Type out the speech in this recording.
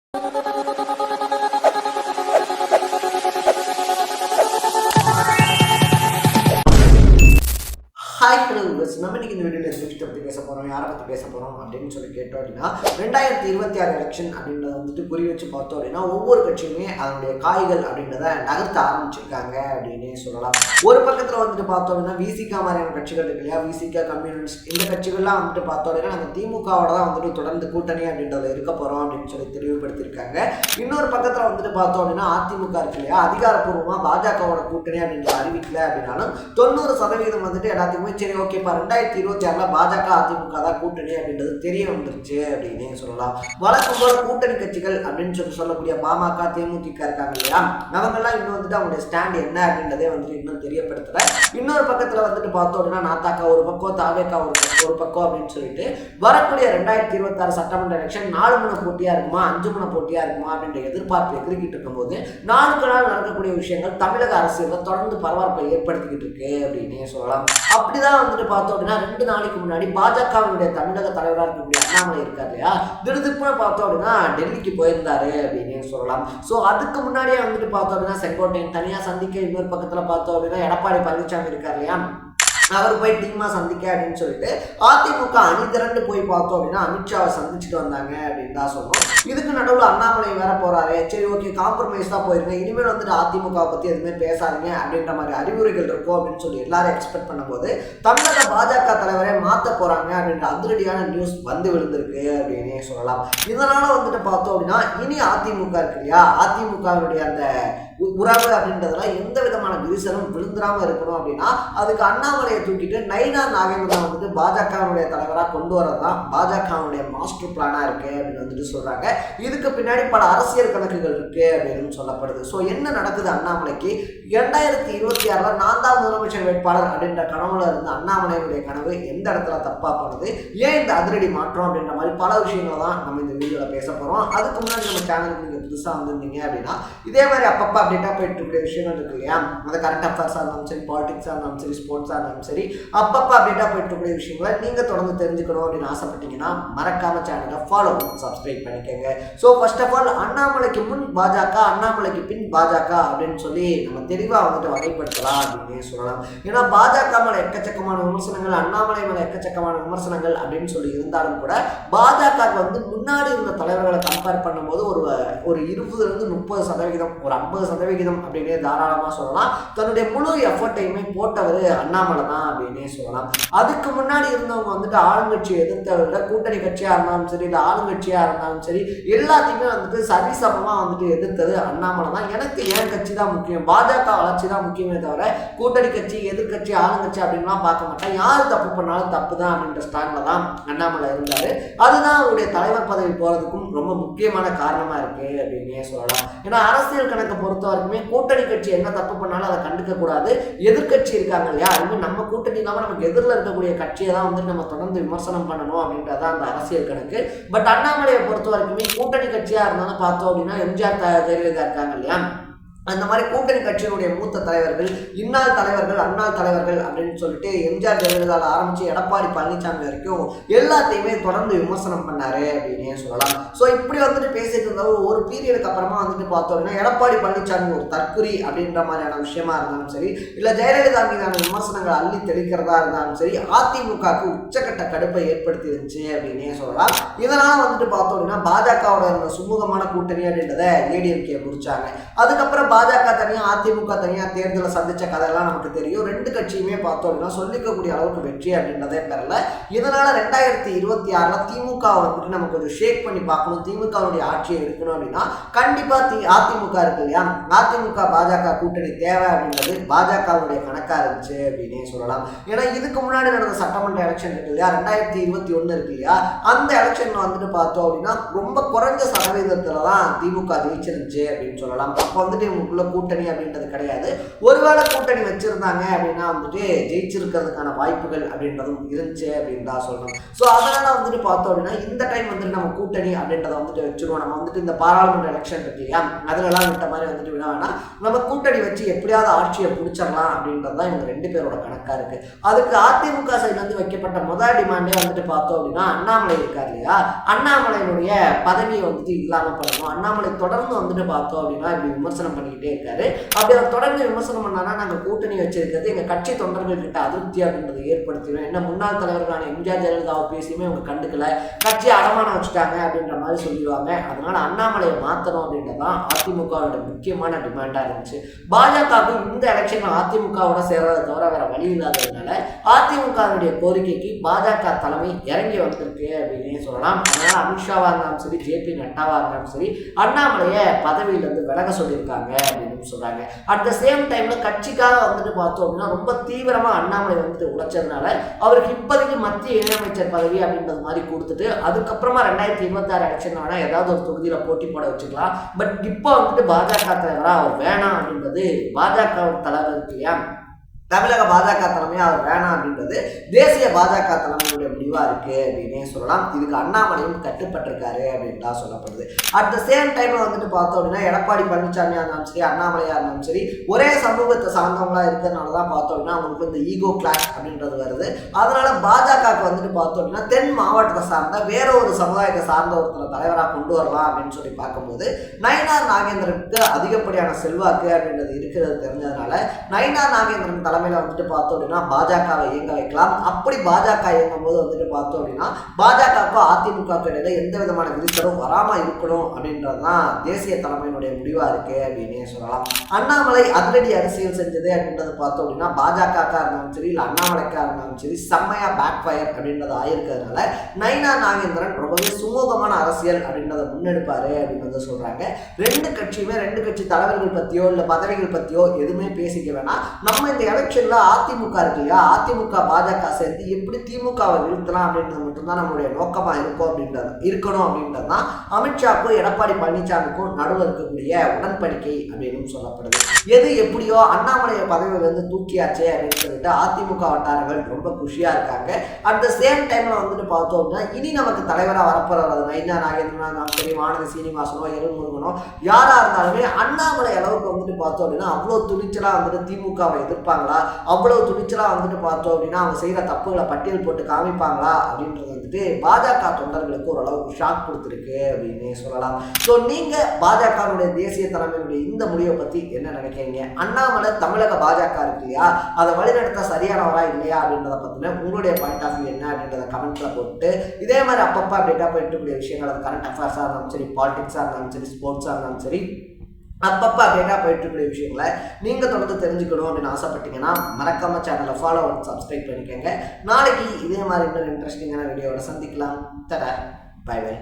Hi hello viewers, நம்ம இன்னைக்கு இந்த வீடியோவில் எந்த பற்றி பேச போகிறோம், யாரை பற்றி பேச போகிறோம் அப்படின்னு சொல்லி கேட்டோம் அப்படின்னா 2026 எலெக்ஷன் அப்படின்றத வந்துட்டு குறி வச்சு பார்த்தோம் அப்படின்னா ஒவ்வொரு கட்சியுமே அதனுடைய காய்கள் அப்படின்றத நகர்த்த ஆரம்பிச்சிருக்காங்க அப்படின்னே சொல்லலாம். ஒரு பக்கத்தில் வந்துட்டு பார்த்தோம் அப்படின்னா விசிகா மாதிரியான கட்சிகள் இருக்கு இல்லையா, விசிகா கம்யூனிஸ்ட், இந்த கட்சிகள்லாம் வந்துட்டு பார்த்தோம் அப்படின்னா நாங்கள் திமுகவோட தான் வந்துட்டு தொடர்ந்து கூட்டணி அப்படின்றத இருக்க போகிறோம் அப்படின்னு சொல்லி தெளிவுபடுத்தியிருக்காங்க. இன்னொரு பக்கத்தில் வந்துட்டு பார்த்தோம் அப்படின்னா அதிமுக இருக்கு இல்லையா, அதிகாரப்பூர்வமாக பாஜகவோட கூட்டணி அப்படின்ற அறிவிக்கல அப்படின்னாலும் 90% வந்துட்டு எல்லாத்துக்குமே சரி ஓகேப்பா 2026 பாஜக அதிமுக தான் கூட்டணி அப்படின்றது தெரிய வந்துருச்சு அப்படின்னே சொல்லலாம். வழக்கம் போல கூட்டணி கட்சிகள் அப்படின்னு சொல்லக்கூடிய பாமக, தேமுதிக இருக்காங்க இல்லையா, அவங்கெல்லாம் இன்னும் வந்துட்டு அவங்களுடைய ஸ்டாண்ட் என்ன அப்படின்றதே வந்துட்டு இன்னும் தெரியப்படுத்தல. இன்னொரு பக்கத்துல வந்துட்டு பார்த்தோம் அப்படின்னா நாத்தாக்கா ஒரு பக்கம், தாவேக்கா ஒரு பக்கம் அப்படின்னு சொல்லிட்டு வரக்கூடிய 2026 சட்டமன்ற எலெக்ஷன் 4 முனை போட்டியா இருக்குமா 5 முனை போட்டியா இருக்குமா அப்படின்ற எதிர்பார்ப்பு எதிர்கிட்டு இருக்கும்போது நாளுக்கு நாள் நடக்கக்கூடிய விஷயங்கள் தமிழக அரசியலில் தொடர்ந்து பரபரப்பை ஏற்படுத்திக்கிட்டு இருக்கு அப்படின்னே சொல்லலாம். அப்படிதான் வந்துட்டு பார்த்தோம் அப்படின்னா 2 நாளைக்கு முன்னாடி பாஜகவினுடைய தமிழக தலைவராக இருக்கக்கூடிய அண்ணாமலை இருக்கார் இல்லையா, திடுதிப்புன்னு பார்த்தோம் அப்படின்னா டெல்லிக்கு போயிருந்தாரு அப்படின்னு சொல்லலாம். ஸோ அதுக்கு முன்னாடியே வந்துட்டு பார்த்தோம் அப்படின்னா செங்கோட்டையன் தனியாக சந்திக்க, இன்னொரு பக்கத்தில் பார்த்தோம் அப்படின்னா எடப்பாடி பழனிசாமி இருக்கார் இல்லையா, அவர் போய் டீமா சந்திக்க அப்படின்னு சொல்லிட்டு அதிமுக அணி திரண்டு போய் பார்த்தோம் அப்படின்னா அமித்ஷாவை சந்திச்சுட்டு வந்தாங்க அப்படின்னு தான் சொல்றோம். இதுக்கு நடுவில் அண்ணாமலை வேற போறாரு, சரி ஓகே காம்ப்ரமைஸ் தான் போயிருங்க, இனிமேல் வந்துட்டு அதிமுக பத்தி எதுவுமே பேசாதீங்க அப்படின்ற மாதிரி அறிவுரைகள் இருக்கும் அப்படின்னு சொல்லி எல்லாரும் எக்ஸ்பெக்ட் பண்ணும்போது தமிழக பாஜக தலைவரை மாற்ற போறாங்க அப்படின்ற அதிரடியான நியூஸ் வந்து விழுந்திருக்கு அப்படின்னே சொல்லலாம். இதனால வந்துட்டு பார்த்தோம் அப்படின்னா இனி அதிமுக இருக்கு இல்லையா, அதிமுகவுடைய அந்த உறவு அப்படின்றதுல எந்த விதமான விரிசலும் விழுந்துடாம இருக்கணும் அப்படின்னா அதுக்கு அண்ணாமலையை தூக்கிட்டு நைனா நாகேந்திரன் வந்துட்டு பாஜகவுடைய தலைவராக கொண்டு வரதான் பாஜகவுடைய மாஸ்டர் பிளானா இருக்கு அப்படின்னு வந்துட்டு சொல்றாங்க. இதுக்கு பின்னாடி பல அரசியல் கணக்குகள் இருக்கு அப்படின்னு சொல்லப்படுது. ஸோ என்ன நடக்குது அண்ணாமலைக்கு, 2026 நான் தான் முதலமைச்சர் வேட்பாளர் அப்படின்ற கனவுல இருந்த அண்ணாமலையுடைய கனவு எந்த இடத்துல தப்பா பண்ணுது, ஏன் இந்த அதிரடி மாற்றம் அப்படின்ற மாதிரி பல விஷயங்களை தான் நம்ம இந்த வீடியோவில் பேச போறோம். அதுக்கு முன்னாடி நம்ம சேனலுக்கு நீங்க புதுசாக வந்திருந்தீங்க அப்படின்னா இதே மாதிரி அப்பப்போ அப்டேட்டாக போயிட்டு இருக்கிற விஷயங்கள் இருக்கு இல்லையா, அது கரண்ட் அஃபேர்ஸாக இருந்தாலும் சரி, பாலிடிக்ஸாக இருந்தாலும் சரி, ஸ்போர்ட்ஸாக இருந்தாலும் சரி, அப்பப்போ அப்டேட்டாக போயிட்டு இருக்கிற விஷயங்களை நீங்கள் தொடர்ந்து தெரிஞ்சுக்கணும் அப்படின்னு ஆசைப்பட்டீங்கன்னா மறக்காம சேனலை ஃபாலோ பண்ணி சப்ஸ்கிரைப் பண்ணிக்கோங்க. ஸோ ஃபர்ஸ்ட் ஆஃப் ஆல் அண்ணாமலைக்கு முன் பாஜக, அண்ணாமலைக்கு பின் பாஜக அப்படின்னு சொல்லி நம்ம தெளிவாக வந்துட்டு வகைப்படுத்தலாம் அப்படின்னு சொல்லலாம். ஏன்னா பாஜக மேலே எக்கச்சக்கமான விமர்சனங்கள், அண்ணாமலை மேலே எக்கச்சக்கமான விமர்சனங்கள் அப்படின்னு சொல்லி இருந்தாலும் கூட பாஜக வந்து முன்னாடி இருந்த தலைவர்களை கம்பேர் பண்ணும்போது ஒரு 20-30%, ஒரு 50% அப்படின்னே தாராளமாக சொல்லலாம். தன்னுடைய முழு எஃபர்ட்டையுமே போட்டவர் அண்ணாமலை தான் அப்படின்னே சொல்லலாம். அதுக்கு முன்னாடி இருந்தவங்க வந்துட்டு ஆளுங்கட்சியை எதிர்த்தவர்கள், கூட்டணி கட்சியாக இருந்தாலும் சரி, இல்லை ஆளுங்கட்சியாக இருந்தாலும் சரி, எல்லாத்தையுமே வந்துட்டு சரிசமமாக வந்துட்டு எதிர்த்தது அண்ணாமலை தான். எனக்கு என் கட்சி தான் முக்கியம், பாஜக வளர்ச்சி தான் முக்கியமே தவிர கூட்டணி கட்சி, எதிர்கட்சி, ஆளுங்கட்சி அப்படின்லாம் பார்க்க மாட்டேன், யார் தப்பு பண்ணாலும் தப்பு தான் அப்படின்ற ஸ்டாண்ட்ல தான் அண்ணாமலை இருந்தார். அதுதான் அவருடைய தலைவர் பதவி போகிறதுக்கும் ரொம்ப முக்கியமான காரணமாக இருக்கு அப்படின்னே சொல்லலாம். ஏன்னா அரசியல் கணக்கை பொறுத்த வரைக்குமே கூட்டணி கட்சி என்ன தப்பு பண்ணாலும் அதை கண்டுக்க கூடாது, எதிர்கட்சி இருக்காங்க இல்லையா, அதுமாதிரி நம்ம கூட்டணி இல்லாமல் நமக்கு எதிரில் இருக்கக்கூடிய கட்சியை தான் வந்துட்டு நம்ம தொடர்ந்து விமர்சனம் பண்ணணும் அப்படின்றதான் அந்த அரசியல் கணக்கு. பட் அண்ணாமலையை பொறுத்த வரைக்குமே கூட்டணி கட்சியாக இருந்தாலும் பார்த்தோம் அப்படின்னா எம்ஜிஆர், ஜெயலலிதா இருக்காங்க இல்லையா, அந்த மாதிரி கூட்டணி கட்சியினுடைய மூத்த தலைவர்கள், இன்னாள் தலைவர்கள், அன்னாள் தலைவர்கள் அப்படின்னு சொல்லிட்டு எம்ஜிஆர், ஜெயலலிதாவில் ஆரம்பிச்சு எடப்பாடி பழனிசாமி வரைக்கும் எல்லாத்தையுமே தொடர்ந்து விமர்சனம் பண்ணாரு அப்படின்னே சொல்லலாம். ஸோ இப்படி வந்துட்டு பேசிட்டு இருந்தவர் ஒரு பீரியடுக்கு அப்புறமா வந்துட்டு பார்த்தோம்னா எடப்பாடி பழனிசாமி ஒரு தற்குறி அப்படின்ற மாதிரியான விஷயமா இருந்தாலும் சரி, இல்லை ஜெயலலிதா மீதான விமர்சனங்கள் அள்ளி தெளிக்கிறதா இருந்தாலும் சரி, அதிமுகவுக்கு உச்சக்கட்ட கடுப்பை ஏற்படுத்தி இருந்துச்சு அப்படின்னே சொல்லலாம். இதனால வந்துட்டு பார்த்தோம் அப்படின்னா பாஜகவோட இருந்த சுமூகமான கூட்டணி அப்படின்றத ஏடிஎம்கே முடிச்சாங்க. அதுக்கப்புறம் பாஜக தனியா, அதிமுக தனியா தேர்தலை சந்திச்ச கதையெல்லாம் நமக்கு தெரியும். 2 கட்சியுமே பார்த்தோம் அப்படின்னா சொல்லிக்கக்கூடிய அளவுக்கு வெற்றி அப்படின்றதே பெறல. இதனால 2026 திமுக வந்துட்டு நம்ம கொஞ்சம் ஷேக் பண்ணி பார்க்கணும், திமுகவுடைய ஆட்சியை எடுக்கணும் அப்படின்னா கண்டிப்பா அதிமுக இருக்கு இல்லையா, அதிமுக பாஜக கூட்டணி தேவை அப்படின்றது பாஜகவுடைய கணக்கா இருந்துச்சு அப்படின்னே சொல்லலாம். ஏன்னா இதுக்கு முன்னாடி நடந்த சட்டமன்ற எலெக்ஷன் இருக்கு இல்லையா, 2021 இருக்கு இல்லையா, அந்த எலெக்ஷன்ல வந்துட்டு பார்த்தோம் அப்படின்னா ரொம்ப குறைஞ்ச சதவீதத்துல தான் திமுக ஜெயிச்சிருந்துச்சு அப்படின்னு சொல்லலாம். அப்போ வந்துட்டு இவங்களுக்குள்ள கூட்டணி அப்படின்றது கிடையாது. ஒருவேளை கூட்டணி வச்சிருந்தாங்க அப்படின்னா வந்துட்டு ஜெயிச்சிருக்கிறதுக்கான வாய்ப்புகள் அப்படின்றதும் இருந்துச்சு அப்படின்னு தான் சொல்லணும். ஸோ அதனால வந்துட்டு பார்த்தோம் அப்படின்னா இந்த டைம் வந்துட்டு நம்ம கூட்டணி அப்படின்றத வந்துட்டு வச்சிருவோம். நம்ம வந்துட்டு இந்த பாராளுமன்ற எலெக்ஷன் இருக்கு இல்லையா, அதுலலாம் விட்ட மாதிரி வந்துட்டு வேணா நம்ம கூட்டணி வச்சு எப்படியாவது ஆட்சியை பிடிச்சிடலாம் அப்படின்றது தான் இவங்க 2 பேரோட கணக்கா இருக்கு. அதுக்கு அதிமுக சைட்ல இருந்து வைக்கப்பட்ட முதல் டிமாண்டே வந்துட்டு பார்த்தோம் அப்படின்னா அண்ணாமலை இருக்காரு இல்லையா, அண்ணாமலையினுடைய பதவியை வந்துட்டு இல்லாம பண்ணணும். அண்ணாமலை தொடர்ந்து வந்துட்டு பார்த்தோம் அப்படின்னா இப்படி விமர்சனம் பண்ணிக்கிட்டே இருக்காரு. அப்படி அவர் தொடர்ந்து விமர்சனம் பண்ணானா நாங்க கூட்டணி வச்சிருக்கிறது எங்க கட்சி தொண்டர்கள் கிட்ட அதிருப்தி அப்படின்றத ஏற்படுத்திடும். என்ன முன்னாள் தலைவர்களான எம்ஜிஆர் ஜெயலலிதாவை பேசியுமே இவங்க கண்டுக்கல, கட்சியை அடமானம் வச்சுட்டாங்க அப்படின்ற மாதிரி சொல்லிடுவாங்க. அதனால அண்ணாமலையை மாற்றணும் அப்படின்றதான் அதிமுகவோட முக்கியமான டிமாண்டா இருந்துச்சு. பாஜகவுக்கு இந்த எலெக்ஷன் அதிமுகவோட சேர்றதை தவிர வேற வழி இல்லாததுனால அதிமுகவுடைய கோரிக்கைக்கு பாஜக தலைமை இறங்கி வந்திருக்கு அப்படின்னு சொல்லலாம். அதனால அமித்ஷாவா இருந்தாலும் சரி, ஜேபி நட்டாவா இருந்தாலும் சரி, அண்ணாமலையை பதவியிலிருந்து விலக சொல்லியிருக்காங்க அப்படின்னு சொல்றாங்க. அட் த சேம் டைம்ல கட்சிக்காக வந்துட்டு பார்த்தோம் அப்படின்னா ரொம்ப தீவிரமா அண்ணாமலை வந்துட்டு உழைச்சதுனால அவருக்கு இப்போதைக்கு மத்திய இணையமைச்சர் பதவி அப்படின்றது மாதிரி கொடுத்துட்டு அதுக்கப்புறமா 2026 எலெக்ஷன் வேணா ஏதாவது ஒரு தொகுதியில போட்டி போட வச்சுக்கலாம். பட் இப்போ வந்துட்டு பாஜக தலைவரா அவர் வேணாம் அப்படின்றது பாஜக தலைவர் இருக்கு இல்லையா, தமிழக பாஜக தலைமையா அவர் வேணாம் அப்படின்றது தேசிய பாஜக தலைமையுடைய முடிவா இருக்கு அப்படின்னே சொல்லலாம். இதுக்கு அண்ணாமலையும் கட்டுப்பட்டிருக்காரு அப்படின்னு தான் சொல்லப்படுது. அட் த சேம் டைம்ல வந்துட்டு பார்த்தோம் அப்படின்னா எடப்பாடி பழனிசாமியா இருந்தாலும் சரி, அண்ணாமலையா இருந்தாலும் சரி, ஒரே சமூகத்தை சார்ந்தவங்களா இருக்கிறதுனால தான் பார்த்தோம் அப்படின்னா அவங்களுக்கு இந்த ஈகோ கிளாஷ் அப்படின்றது வருது. அதனால பாஜகவுக்கு வந்துட்டு பார்த்தோம் அப்படின்னா தென் மாவட்டத்தை சார்ந்த வேற ஒரு சமுதாயத்தை சார்ந்த ஒருத்தர் தலைவராக கொண்டு வரலாம் அப்படின்னு சொல்லி பார்க்கும்போது நயினார் நாகேந்திரனுக்கு அதிகப்படியான செல்வாக்கு அப்படின்றது இருக்கிறது தெரிஞ்சதுனால நயினார் நாகேந்திரன் தலைமையில வந்துட்டு பார்த்தோம் அப்படின்னா பாஜகவை இயங்க வைக்கலாம். அப்படி பாஜக இயங்கும் போது வந்துட்டு பார்த்தோம் அப்படின்னா பாஜகவுக்கும் அதிமுகவுக்கு இடையில எந்த விதமான விரிசலும் வராம இருக்கணும் அப்படின்றதுதான் தேசிய தலைமையினுடைய முடிவா இருக்கு அப்படின்னே சொல்லலாம். அண்ணாமலை அதிரடி அரசியல் செஞ்சது அப்படின்றது பார்த்தோம் அப்படின்னா பாஜகக்கா இருந்தாலும் சரி, இல்லை அண்ணாமலைக்கா இருந்தாலும் சரி, செம்மையா பேக் ஃபயர் அப்படின்றது ஆயிருக்கிறதுனால நயினார் நாகேந்திரன் ரொம்பவே சுமூகமான அரசியல் அப்படின்றத முன்னெடுப்பாரு அப்படின்றத சொல்றாங்க. 2 கட்சியுமே 2 கட்சி தலைவர்கள் பத்தியோ இல்லை பதவிகள் பத்தியோ எதுவுமே பேசிக்க வேணாம். நம்ம இந்த எலெக்ஷன்ல அதிமுக இருக்கு இல்லையா, அதிமுக பாஜக சேர்ந்து எப்படி திமுகவை வீழ்த்தலாம் அப்படின்றது மட்டும்தான் நம்மளுடைய நோக்கமா இருக்கணும் அப்படின்றது தான் அமித்ஷாக்கும் எடப்பாடி பழனிசாமிக்கும் நடுவில் இருக்கக்கூடிய உடன்படிக்கை அப்படின்னு சொல்லப்படுது. எது எப்படியோ அண்ணாமலையை பதவியில இருந்து தூக்கியாச்சே அப்படின்னு சொல்லிட்டு அதிமுக வட்டாரங்கள் ரொம்ப குஷியா இருக்காங்க. அட் த சேம் டைம்ல வந்துட்டு பார்த்தோம் அப்படின்னா இனி நமக்கு தலைவராக வரப்போறது நயினார் நாகேந்திரன் சரி, வானதி சீனிவாசனோ, எருமுருகனோ யாரா இருந்தாலுமே அண்ணாமலை அளவுக்கு வந்துட்டு பார்த்தோம் அப்படின்னா அவ்வளவு துணிச்சலா வந்துட்டு திமுகவை எதிர்ப்பாங்களா, அவ்வளவு துணிச்சலா வந்துட்டு பார்த்தோம் அப்படின்னா அவங்க செய்யற தப்புகளை பட்டியல் போட்டு காமிப்பாங்களா அப்படின்றது வந்துட்டு பாஜக தொண்டர்களுக்கு ஓரளவுக்கு ஷாக் கொடுத்துருக்கு அப்படின்னு சொல்லலாம். ஸோ நீங்க பாஜகவுடைய தேசிய தலைமையுடைய இந்த முடிவை பத்தி என்ன நினைக்கிறீங்க? அண்ணாமலை தமிழக பாஜக இருக்கு இல்லையா, அதை வழிநடத்த சரியானவரா இல்லையா அப்படின்றத பத்தின உங்களுடைய பாயிண்ட் ஆஃப் வியூ என்ன அப்படின்றத கமெண்ட்ல போட்டு இதே மாதிரி அப்பப்போ அப்டேட்டா போயிட்டு இருக்கக்கூடிய விஷயங்கள், அது கரண்ட் அஃபேர்ஸா இருந்தாலும் சரி, பாலிடிக்ஸா இருந்தாலும் சரி, ஸ்போர்ட்ஸா இருந்தாலும் சரி, அப்பப்போ அப்டேட்டாக போயிட்டு இருக்கிற விஷயங்களை நீங்கள் தொடர்ந்து தெரிஞ்சுக்கணும் அப்படின்னு ஆசைப்பட்டீங்கன்னா மறக்காம சேனலை ஃபாலோ பண்ணி சப்ஸ்கிரைப் பண்ணிக்கோங்க. நாளைக்கு இதே மாதிரி இன்னொரு இன்ட்ரெஸ்டிங்கான வீடியோவோட சந்திக்கலாம். தர பை பை.